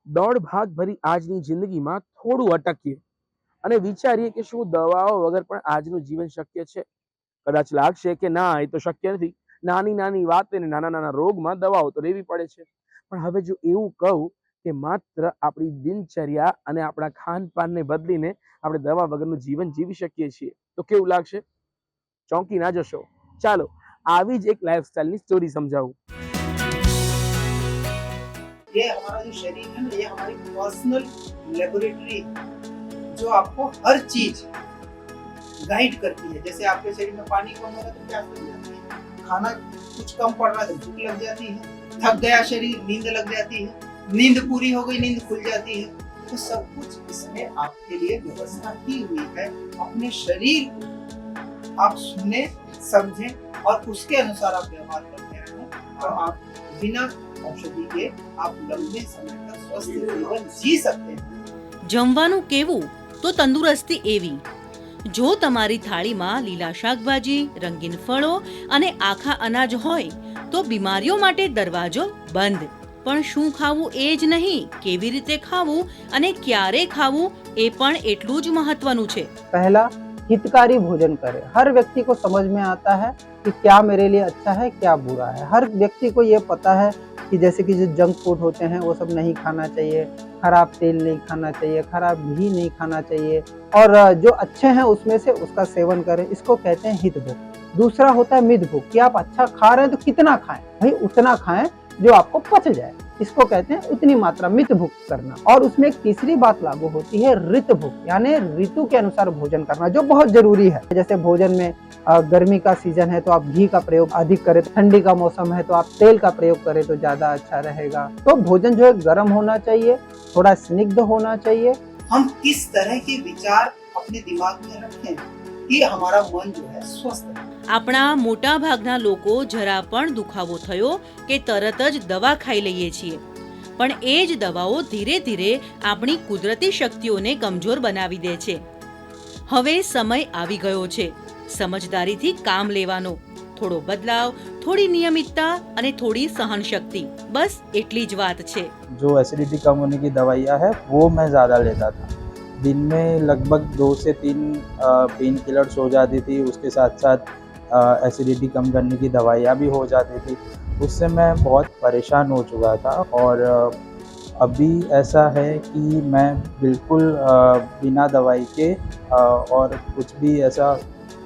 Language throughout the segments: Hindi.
દોડ ભાગ ભરી આજની જિંદગીમાં થોડું અટકીએ અને વિચારીએ કે શું દવાઓ વગર પણ આજનું જીવન શક્ય છે. કદાચ લાગશે કે ના, એ તો શક્ય નથી. નાની નાની વાતે ને નાના નાના રોગમાં દવાઓ તો લેવી પડે છે. પણ હવે જો એવું કહું કે માત્ર આપણી દિનચર્યા અને આપણા ખાનપાનને બદલીને આપણે દવા વગરનું જીવન જીવી શકીએ છીએ, તો કેવું લાગશે? ચોંકી ના જશો. ચાલો આવી જ એક લાઈફસ્ટાઈલની સ્ટોરી સમજાવું. ये हमारा जो शरीर है ना, ये हमारी पर्सनल लेबोरेटरी जो आपको हर चीज गाइड करती है। जैसे आपके शरीर में पानी कम हो रहा है तो प्यास लग जाती है, खाना कुछ कम पड़ रहा है तो भूख लग जाती है, थक गया शरीर नींद लग जाती है, नींद पूरी हो गई नींद खुल जाती है। तो सब कुछ इसमें आपके लिए व्यवस्था की हुई है। अपने शरीर को आप सुने समझें और उसके अनुसार आप व्यवहार करते रहें और आप बिना औषधि के आप लंबे समय तक स्वस्थ जीवन जी सकते हैं। जमवानुं केवुं तो तंदुरस्ती एवी। जो तमारी थाळीमां લીલા શાકભાજી, રંગીન ફળો અને આખા અનાજ હોય તો બીમારીઓ માટે દરવાજો બંધ. પણ શું ખાવું એ જ નહીં, કેવી રીતે ખાવું અને ક્યારે ખાવું એ પણ એટલું જ મહત્વનું છે. पहला, हितकारी भोजन करें। हर व्यक्ति को समझ में आता है कि क्या मेरे लिए अच्छा है, क्या बुरा है। हर व्यक्ति को ये पता है कि जैसे कि जो जंक फूड होते हैं वो सब नहीं खाना चाहिए, खराब तेल नहीं खाना चाहिए, खराब घी नहीं खाना चाहिए और जो अच्छे हैं उसमें से उसका सेवन करें। इसको कहते हैं हित भोग। दूसरा होता है मित भोग, कि आप अच्छा खा रहे हैं तो कितना खाएं, भाई उतना खाएं जो आपको पच जाए। इसको कहते हैं उतनी मात्रा मित भोग करना। और उसमें एक तीसरी बात लागू होती है ऋत भोग, यानी ऋतु के अनुसार भोजन करना, जो बहुत जरूरी है। जैसे भोजन में गर्मी का सीजन है तो आप घी का प्रयोग अधिक करें, ठंडी का मौसम है तो आप तेल का प्रयोग करें तो ज्यादा अच्छा रहेगा। तो भोजन जो है गर्म होना चाहिए, थोड़ा स्निग्ध होना चाहिए। हम किस तरह के विचार अपने दिमाग में रखें कि हमारा मन जो है स्वस्थ है। આપણા મોટા ભાગના લોકો જરા પણ દુખાવો થયો કે તરત જ દવા ખાઈ લઈએ છીએ, પણ એ જ દવાઓ ધીરે ધીરે આપણી કુદરતી શક્તિઓને કમજોર બનાવી દે છે. હવે સમય આવી ગયો છે સમજદારીથી કામ લેવાનો. થોડો બદલાવ, થોડી નિયમિતતા અને થોડી સહનશક્તિ, બસ એટલી જ વાત છે. जो एसिडिटी कम होने की दवाइयाँ है वो मैं ज़्यादा लेता था। दिन में लगभग 2 से 3 पेन किलर्स हो जाती थी, उसके साथ साथ एसिडिटी कम करने की दवाइयाँ भी हो जाती थी। उससे मैं बहुत परेशान हो चुका था और अभी ऐसा है कि मैं बिल्कुल बिना दवाई के और कुछ भी ऐसा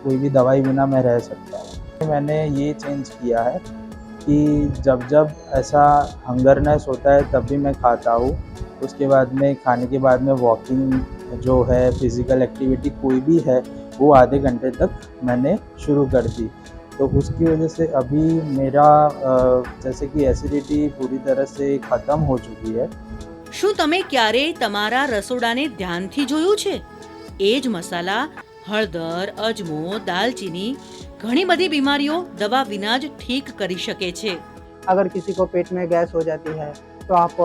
कोई भी दवाई बिना मैं रह सकता हूँ। मैंने ये चेंज किया है कि जब जब ऐसा हंगरनेस होता है तब भी मैं खाता हूँ। उसके बाद में खाने के बाद में वॉकिंग जो है, फिज़िकल एक्टिविटी कोई भी है, वो आधे घंटे तक मैंने शुरू कर दी। तो उसकी वजह से अभी मेरा जैसे कि एसिडिटी पूरी तरह से ख़त्म हो चुकी है। શું તમે ક્યારે તમારા રસોડાને ધ્યાનથી જોયું છે? એ જ મસાલા, હળદર, અજમો, દાલચીની ઘણી બધી બીમારીઓ દવા વિના જ ઠીક કરી શકે છે. अगर किसी को पेट में गैस हो जाती है तो आप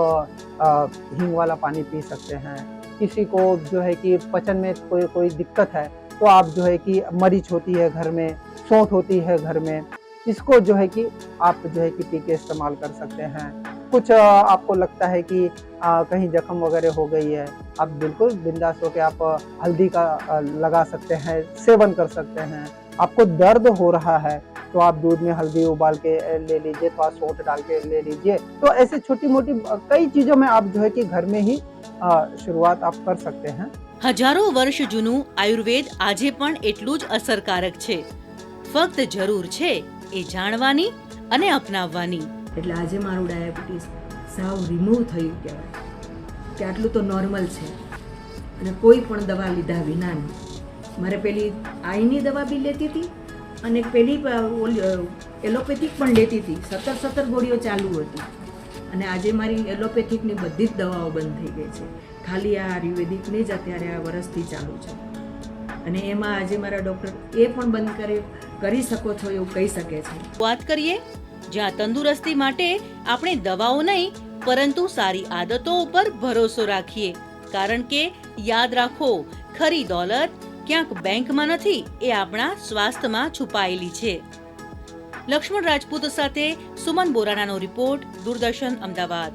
हींग वाला पानी पी सकते हैं। किसी को जो है कि पचन में कोई दिक्कत है तो आप जो है कि मरीच होती है घर में, सौंठ होती है घर में, इसको जो है कि आप जो है कि पी के इस्तेमाल कर सकते हैं। कुछ आपको लगता है कि कहीं जख्म वगैरह हो गई है, आप बिल्कुल बिंदास होकर आप हल्दी का लगा सकते हैं, सेवन कर सकते हैं। आपको दर्द हो रहा है तो आप दूध में हल्दी उबाल के ले लीजिए, थोड़ा सौंठ डाल के ले लीजिए। तो ऐसे छोटी मोटी कई चीज़ों में आप जो है कि घर में ही शुरुआत आप कर सकते हैं। હજારો વર્ષ જૂનું આયુર્વેદ આજે પણ એટલું જ અસરકારક છે. ફક્ત જરૂર છે એ જાણવાની અને અપનાવવાની. એટલે આજે મારું ડાયાબિટીસ સાવ રિમૂવ થયું કહેવાય કે આટલું તો નોર્મલ છે અને કોઈ પણ દવા લીધા વિના નહીં. મારે પેલી આઈની દવા બી લેતી હતી અને પેલી એલોપેથિક પણ લેતી હતી. 17 ગોળીઓ ચાલુ હતી અને આજે મારી એલોપેથિકની બધી જ દવાઓ બંધ થઈ ગઈ છે. ખાલી આ આયુર્વેદિકની જ અત્યારે આ વર્ષથી ચાલુ છે અને એમાં આજે મારા ડૉક્ટર એ પણ બંધ કરી શકો છો એવું કહી શકે છે. વાત કરીએ જ્યાં તંદુરસ્તી માટે આપણે દવાઓ નહીં પરંતુ સારી આદતો ઉપર ભરોસો રાખીએ. કારણ કે યાદ રાખો, ખરી દોલત ક્યાંક બેંકમાં નથી, એ આપણા સ્વાસ્થ્યમાં છુપાયેલી છે. લક્ષ્મણ રાજપૂત સાથે સુમન બોરાણાનો રિપોર્ટ, દૂરદર્શન અમદાવાદ.